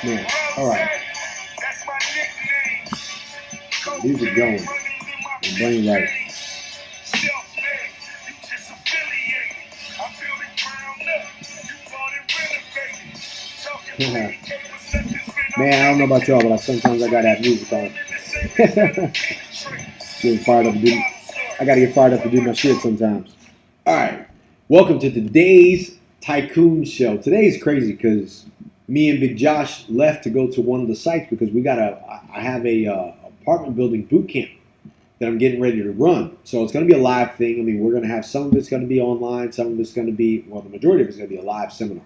Man, all right. These are going. And brain right. Man, I don't know about y'all, but sometimes I gotta have music on. Getting fired up to do. I gotta get fired up to do my shit sometimes. All right, welcome to today's TYCOON show. Today's crazy because me and Big Josh left to go to one of the sites because I have a apartment building boot camp that I'm getting ready to run. So it's going to be a live thing. I mean, we're going to have some of it's going to be online, some of it's going to be, well, the majority of it's going to be a live seminar.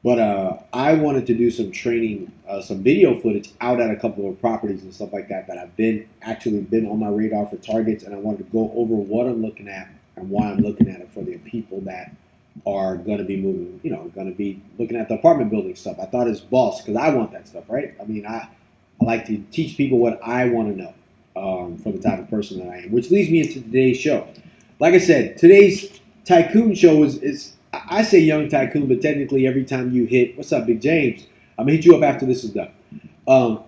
But I wanted to do some training, some video footage out at a couple of properties and stuff like that I've actually been on my radar for targets, and I wanted to go over what I'm looking at and why I'm looking at it for the people that are going to be moving, going to be looking at the apartment building stuff. I thought as boss, because I want that stuff, right? I mean, I like to teach people what I want to know for the type of person that I am, which leads me into today's show. Like I said, today's TYCOON show is I say young tycoon, but technically every time you hit, what's up, Big James? I'm going to hit you up after this is done.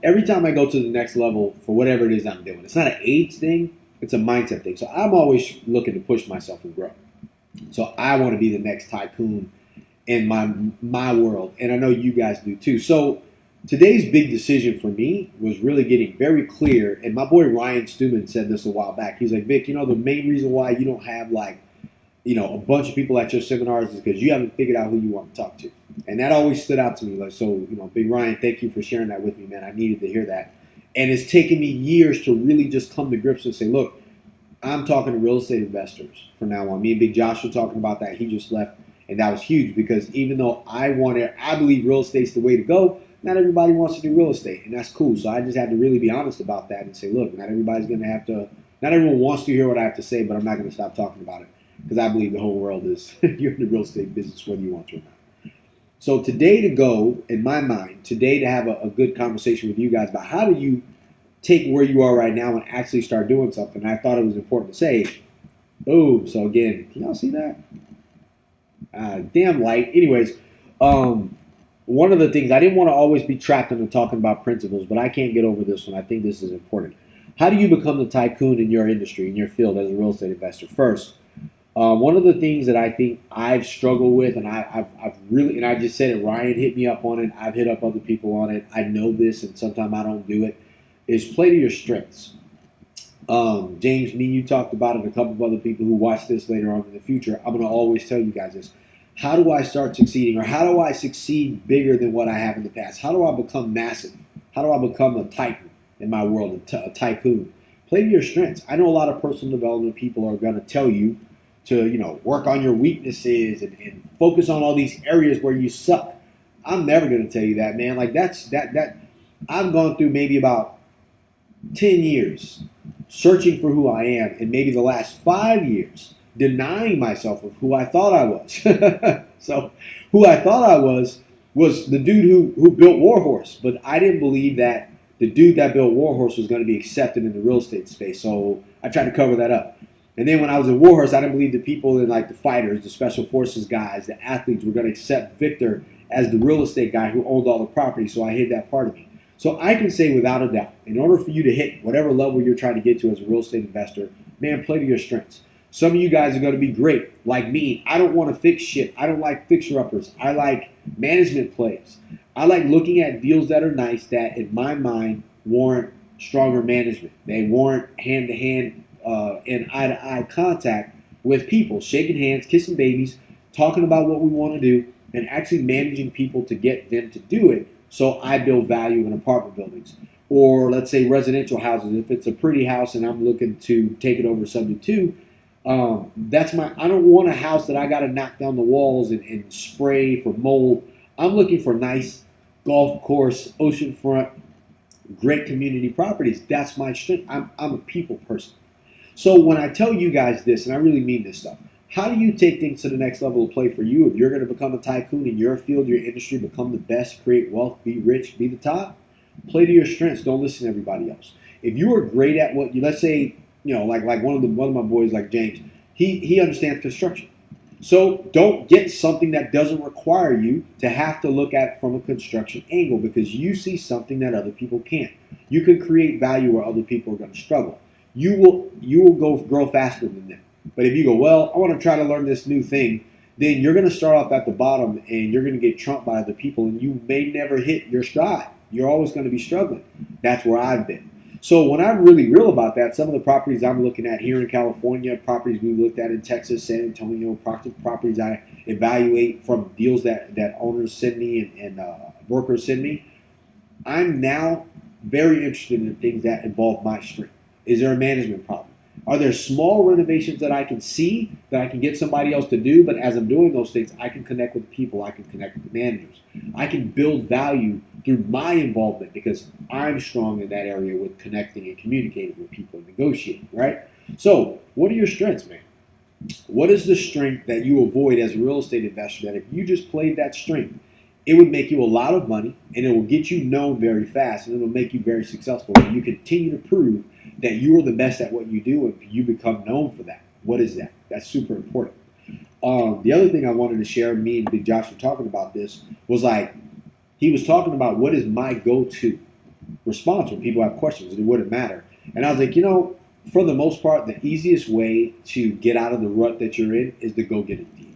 Every time I go to the next level for whatever it is I'm doing, it's not an age thing, it's a mindset thing. So I'm always looking to push myself and grow. So I want to be the next tycoon in my world, and I know you guys do too. So today's big decision for me was really getting very clear, and my boy Ryan Stewman said this a while back. He's like, Vic, the main reason why you don't have a bunch of people at your seminars is because you haven't figured out who you want to talk to. And that always stood out to me. Big Ryan, thank you for sharing that with me, man. I needed to hear that. And it's taken me years to really just come to grips and say, look, I'm talking to real estate investors from now on. Me and Big Josh were talking about that. He just left, and that was huge because even though I believe real estate's the way to go, not everybody wants to do real estate, and that's cool. So I just had to really be honest about that and say, look, not everyone wants to hear what I have to say, but I'm not going to stop talking about it because I believe the whole world is, you're in the real estate business whether you want to or not. So today to go, in my mind, to have a good conversation with you guys about how do you take where you are right now and actually start doing something. I thought it was important to say, boom. So again, can y'all see that? Damn light. Anyways, one of the things, I didn't want to always be trapped into talking about principles, but I can't get over this one. I think this is important. How do you become the tycoon in your industry, in your field as a real estate investor? First, one of the things that I think I've struggled with, and I've really, and I just said it, Ryan hit me up on it, I've hit up other people on it, I know this, and sometimes I don't do it, is play to your strengths. James, you talked about it, a couple of other people who watch this later on in the future. I'm going to always tell you guys this. How do I start succeeding, or how do I succeed bigger than what I have in the past? How do I become massive? How do I become a titan in my world, a tycoon? Play to your strengths. I know a lot of personal development people are going to tell you to, work on your weaknesses and focus on all these areas where you suck. I'm never going to tell you that, man. Like that I've gone through maybe about 10 years searching for who I am, and maybe the last 5 years denying myself of who I thought I was. So who I thought I was the dude who built Warhorse, but I didn't believe that the dude that built Warhorse was going to be accepted in the real estate space. So I tried to cover that up. And then when I was in Warhorse, I didn't believe the people in the fighters, the special forces guys, the athletes were going to accept Victor as the real estate guy who owned all the property. So I hid that part of me. So I can say without a doubt, in order for you to hit whatever level you're trying to get to as a real estate investor, man, play to your strengths. Some of you guys are going to be great. Like me, I don't want to fix shit. I don't like fixer-uppers. I like management plays. I like looking at deals that are nice that, in my mind, warrant stronger management. They warrant hand-to-hand and eye-to-eye contact with people, shaking hands, kissing babies, talking about what we want to do, and actually managing people to get them to do it. So I build value in apartment buildings. Or let's say residential houses. If it's a pretty house and I'm looking to take it over subject to, I don't want a house that I got to knock down the walls and spray for mold. I'm looking for nice golf course, oceanfront, great community properties. That's my strength. I'm a people person. So when I tell you guys this, and I really mean this stuff, how do you take things to the next level of play for you? If you're going to become a tycoon in your field, your industry, become the best, create wealth, be rich, be the top, play to your strengths. Don't listen to everybody else. If you are great at what you, let's say, like one of my boys, like James, he understands construction. So don't get something that doesn't require you to have to look at it from a construction angle, because you see something that other people can't. You can create value where other people are going to struggle. You will grow faster than them. But if you go, well, I want to try to learn this new thing, then you're going to start off at the bottom and you're going to get trumped by other people, and you may never hit your stride. You're always going to be struggling. That's where I've been. So when I'm really real about that, some of the properties I'm looking at here in California, properties we looked at in Texas, San Antonio, properties I evaluate from deals that owners send me and brokers send me, I'm now very interested in things that involve my strength. Is there a management problem? Are there small renovations that I can see that I can get somebody else to do, but as I'm doing those things, I can connect with people, I can connect with the managers. I can build value through my involvement because I'm strong in that area with connecting and communicating with people and negotiating, right? So what are your strengths, man? What is the strength that you avoid as a real estate investor that if you just played that strength, it would make you a lot of money and it will get you known very fast and it will make you very successful. And you continue to prove that you are the best at what you do and you become known for that. What is that? That's super important. The other thing I wanted to share, me and Big Josh were talking about this, was like, he was talking about what is my go-to response when people have questions and it wouldn't matter. And I was like, for the most part, the easiest way to get out of the rut that you're in is to go get a deal.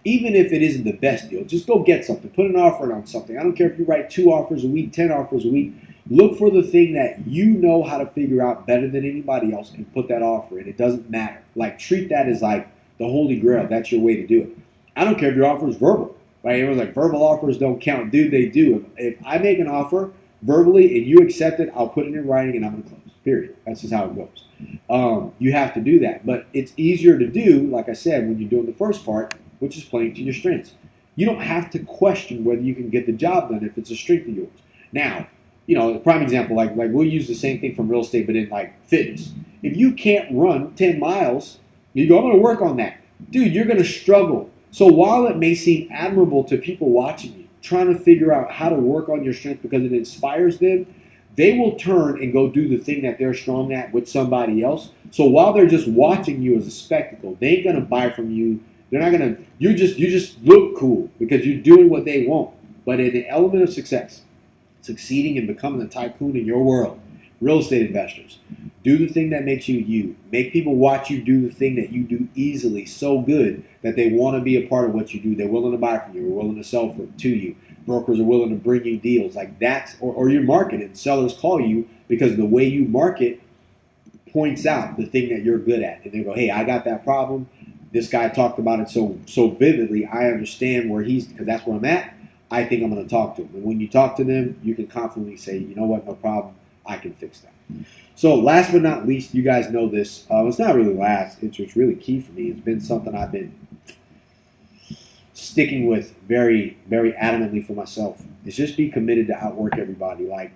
Even if it isn't the best deal, just go get something. Put an offer on something. I don't care if you write 2 offers a week, 10 offers a week. Look for the thing that you know how to figure out better than anybody else and put that offer in. It doesn't matter. Like, treat that as like the holy grail. That's your way to do it. I don't care if your offer is verbal. Right? Everyone's like, verbal offers don't count. Dude, they do. If I make an offer verbally and you accept it, I'll put it in writing and I'm going to close. Period. That's just how it goes. You have to do that. But it's easier to do, like I said, when you're doing the first part, which is playing to your strengths. You don't have to question whether you can get the job done if it's a strength of yours. Now, a prime example, like we'll use the same thing from real estate, but in like fitness. If you can't run 10 miles, you go, I'm going to work on that. Dude, you're going to struggle. So while it may seem admirable to people watching you, trying to figure out how to work on your strength because it inspires them, they will turn and go do the thing that they're strong at with somebody else. So while they're just watching you as a spectacle, they ain't going to buy from you. They're not going to, you just look cool because you're doing what they want. But in the element of success, succeeding and becoming a tycoon in your world, real estate investors, do the thing that makes you you. Make people watch you do the thing that you do easily, so good that they want to be a part of what you do. They're willing to buy from you or willing to sell to you. Brokers are willing to bring you deals like that, or your marketing. Sellers call you because the way you market points out the thing that you're good at. And they go, hey, I got that problem. This guy talked about it so vividly. I understand where because that's where I'm at. I think I'm going to talk to him. And when you talk to them, you can confidently say, you know what, no problem. I can fix that. So last but not least, you guys know this. It's not really last. It's really key for me. It's been something I've been sticking with very, very adamantly for myself. Is just be committed to outwork everybody. Like,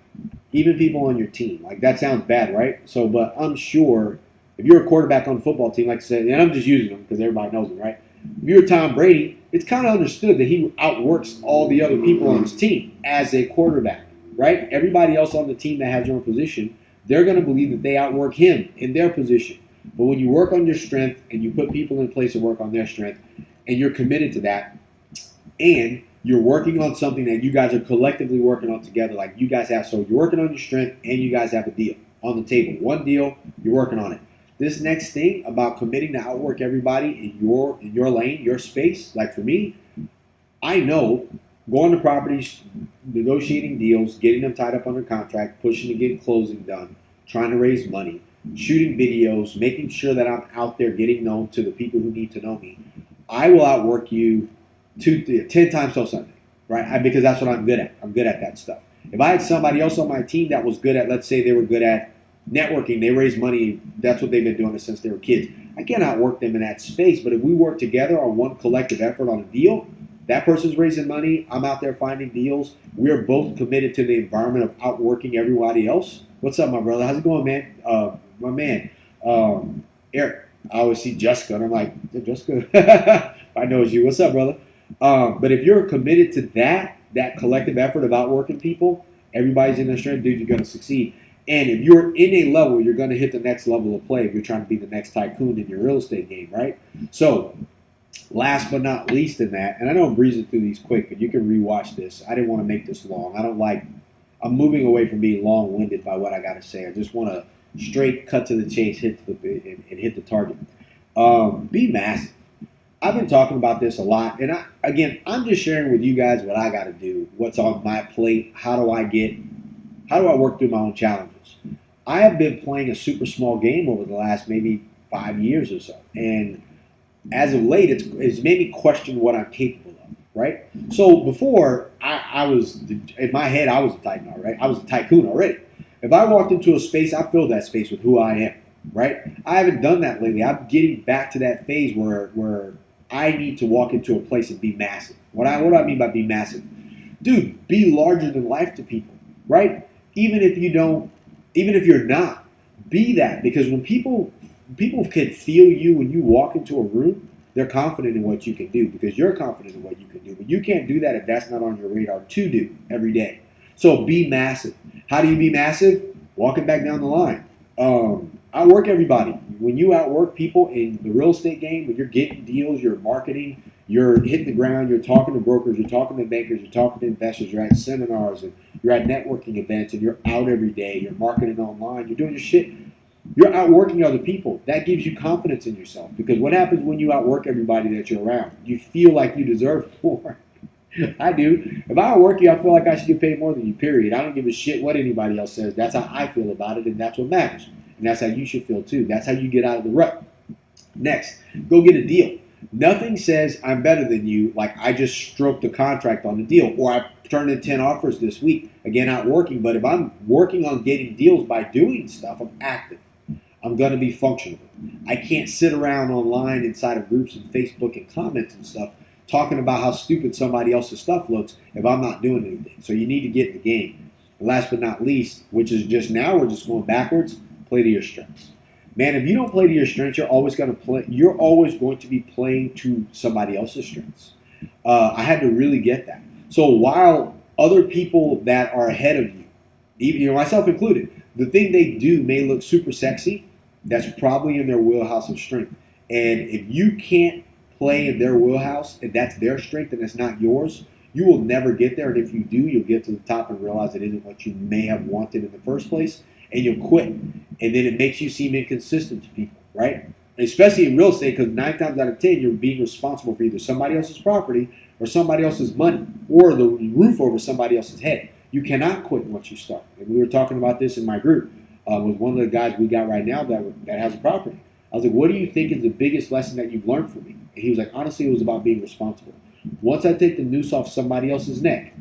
even people on your team. Like, that sounds bad, right? So, but I'm sure if you're a quarterback on a football team, like I said, and I'm just using them because everybody knows them, right? If you're Tom Brady, it's kind of understood that he outworks all the other people on his team as a quarterback, right? Everybody else on the team that has your own position, they're going to believe that they outwork him in their position. But when you work on your strength and you put people in place to work on their strength, and you're committed to that, and you're working on something that you guys are collectively working on together, like you guys have, so you're working on your strength and you guys have a deal on the table. One deal, you're working on it. This next thing about committing to outwork everybody in your lane, your space, like for me, I know going to properties, negotiating deals, getting them tied up under contract, pushing to get closing done, trying to raise money, shooting videos, making sure that I'm out there getting known to the people who need to know me. I will outwork you 10 times till Sunday, right? Because that's what I'm good at. I'm good at that stuff. If I had somebody else on my team that was good at, let's say they were good at networking, they raise money, that's what they've been doing since they were kids. I can't outwork them in that space, but if we work together on one collective effort on a deal, that person's raising money, I'm out there finding deals, we're both committed to the environment of outworking everybody else. What's up, my brother? How's it going, man? My man, Eric. I always see Jessica, and I'm like, Jessica, I know it's you. What's up, brother? But if you're committed to that collective effort of outworking people, everybody's in their strength, dude, you're going to succeed. And if you're in a level, you're going to hit the next level of play if you're trying to be the next tycoon in your real estate game, right? So Last but not least in that, and I know I'm breezing through these quick, but you can rewatch this. I didn't want to make this long. I'm moving away from being long-winded by what I got to say. I just want to straight cut to the chase, and hit the target. Be massive. I've been talking about this a lot, and I'm just sharing with you guys what I got to do, what's on my plate, how do I work through my own challenges. I have been playing a super small game over the last maybe 5 years or so, and as of late, it's made me question what I'm capable of, right? So before, I was, in my head, I was a Titan, right? I was a tycoon already. If I walked into a space, I filled that space with who I am, right? I haven't done that lately. I'm getting back to that phase where I need to walk into a place and be massive. What do I mean by be massive? Dude, be larger than life to people, right? Even if you're not, be that. Because when people can feel you when you walk into a room, they're confident in what you can do because you're confident in what you can do. But you can't do that if that's not on your radar to do every day. So be massive. How do you be massive? Walking back down the line. Outwork everybody. When you outwork people in the real estate game, when you're getting deals, you're marketing, you're hitting the ground, you're talking to brokers, you're talking to bankers, you're talking to investors, you're at seminars, and you're at networking events, and you're out every day, you're marketing online, you're doing your shit. You're outworking other people. That gives you confidence in yourself. Because what happens when you outwork everybody that you're around? You feel like you deserve more. I do. If I outwork you, I feel like I should get paid more than you, period. I don't give a shit what anybody else says. That's how I feel about it, and that's what matters. And that's how you should feel, too. That's how you get out of the rut. Next, go get a deal. Nothing says I'm better than you like I just stroked the contract on the deal or I turned in 10 offers this week. Again, outworking. But if I'm working on getting deals by doing stuff, I'm active. I'm going to be functional. I can't sit around online inside of groups and Facebook and comments and stuff talking about how stupid somebody else's stuff looks if I'm not doing anything. So you need to get in the game. And last but not least, which is just now we're just going backwards, play to your strengths. Man, if you don't play to your strengths, you're always going to be playing to somebody else's strengths. I had to really get that. So while other people that are ahead of you, even myself included, the thing they do may look super sexy, that's probably in their wheelhouse of strength. And if you can't play in their wheelhouse and that's their strength and it's not yours, you will never get there. And if you do, you'll get to the top and realize it isn't what you may have wanted in the first place, and you'll quit. And then it makes you seem inconsistent to people, right? Especially in real estate, because 9 times out of 10, you're being responsible for either somebody else's property or somebody else's money or the roof over somebody else's head. You cannot quit once you start. And we were talking about this in my group with one of the guys we got right now that has a property. I was like, what do you think is the biggest lesson that you've learned from me? And he was like, honestly, it was about being responsible. Once I take the noose off somebody else's neck,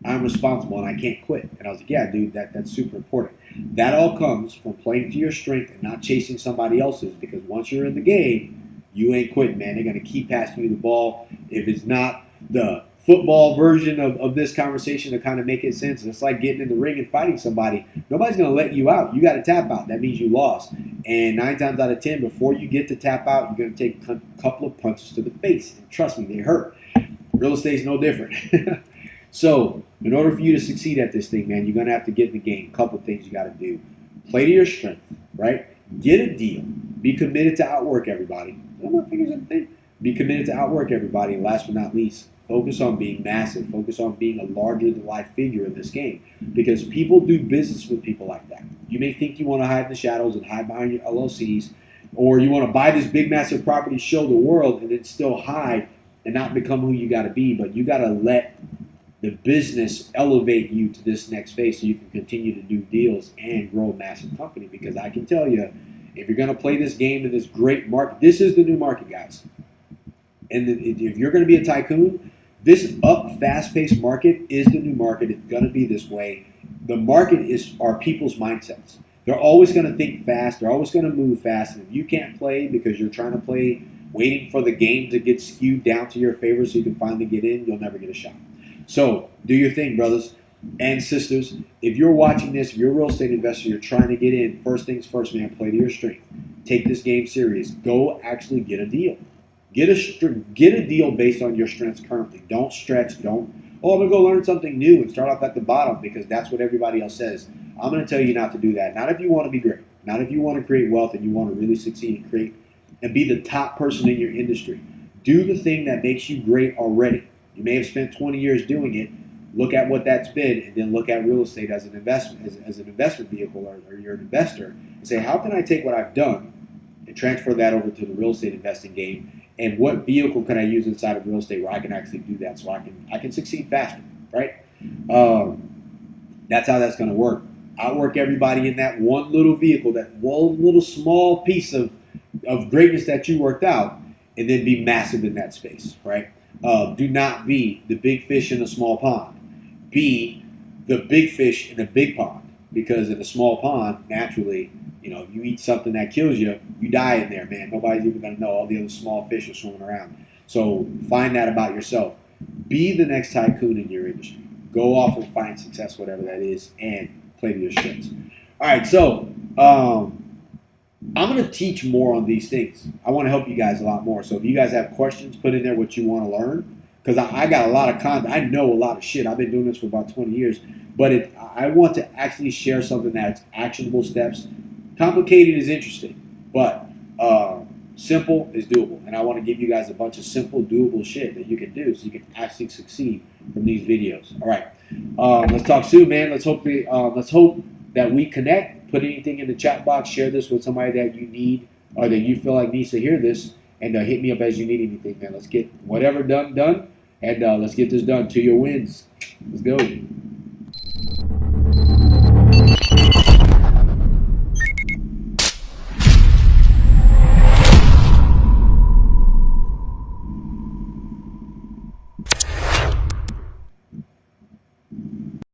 I'm responsible and I can't quit. And I was like, yeah, dude, that's super important. That all comes from playing to your strength and not chasing somebody else's, because once you're in the game, you ain't quitting, man. They're going to keep passing you the ball. If it's not the football version of this conversation to kind of make it sense, it's like getting in the ring and fighting somebody. Nobody's going to let you out. You got to tap out. That means you lost. And 9 times out of 10, before you get to tap out, you're going to take a couple of punches to the face. And trust me, they hurt. Real estate's no different. So, in order for you to succeed at this thing, man, you're going to have to get in the game. A couple of things you got to do. Play to your strength, right? Get a deal. Be committed to outwork everybody. Be committed to outwork everybody. And last but not least, focus on being massive. Focus on being a larger-than-life figure in this game. Because people do business with people like that. You may think you want to hide in the shadows and hide behind your LLCs, or you want to buy this big, massive property, show the world, and then still hide and not become who you got to be. But you got to let the business elevate you to this next phase so you can continue to do deals and grow a massive company. Because I can tell you, if you're going to play this game in this great market, this is the new market, guys. And if you're going to be a tycoon, this fast-paced market is the new market. It's going to be this way. The market are people's mindsets. They're always going to think fast. They're always going to move fast. And if you can't play because you're trying to play waiting for the game to get skewed down to your favor so you can finally get in, you'll never get a shot. So do your thing, brothers and sisters. If you're watching this, if you're a real estate investor, you're trying to get in, first things first, man, play to your strength. Take this game serious. Go actually get a deal. Get a deal based on your strengths currently. Don't stretch. I'm going to go learn something new and start off at the bottom because that's what everybody else says. I'm going to tell you not to do that. Not if you want to be great. Not if you want to create wealth and you want to really succeed and create and be the top person in your industry. Do the thing that makes you great already. You may have spent 20 years doing it. Look at what that's been, and then look at real estate as an investment, as an investment vehicle, or you're an investor, and say, how can I take what I've done and transfer that over to the real estate investing game? And what vehicle can I use inside of real estate where I can actually do that, so I can succeed faster, right? That's how that's going to work. Outwork everybody in that one little vehicle, that one little small piece of greatness that you worked out, and then be massive in that space, right? Do not be the big fish in a small pond. Be the big fish in a big pond, because in a small pond, naturally, if you eat something that kills you, you die in there, man. Nobody's even going to know. All the other small fish are swimming around. So find that about yourself. Be the next tycoon in your industry. Go off and find success, whatever that is, and play to your strengths. All right, so I'm going to teach more on these things. I want to help you guys a lot more. So if you guys have questions, put in there what you want to learn, because I got a lot of content. I know a lot of shit. I've been doing this for about 20 years, but I want to actually share something that's actionable steps. Complicated is interesting, but simple is doable. And I want to give you guys a bunch of simple, doable shit that you can do so you can actually succeed from these videos. All right, let's talk soon, man. Let's hope that we connect. Put anything in the chat box. Share this with somebody that you need or that you feel like needs to hear this. And hit me up as you need anything, man. Let's get whatever done, and let's get this done to your wins. Let's go.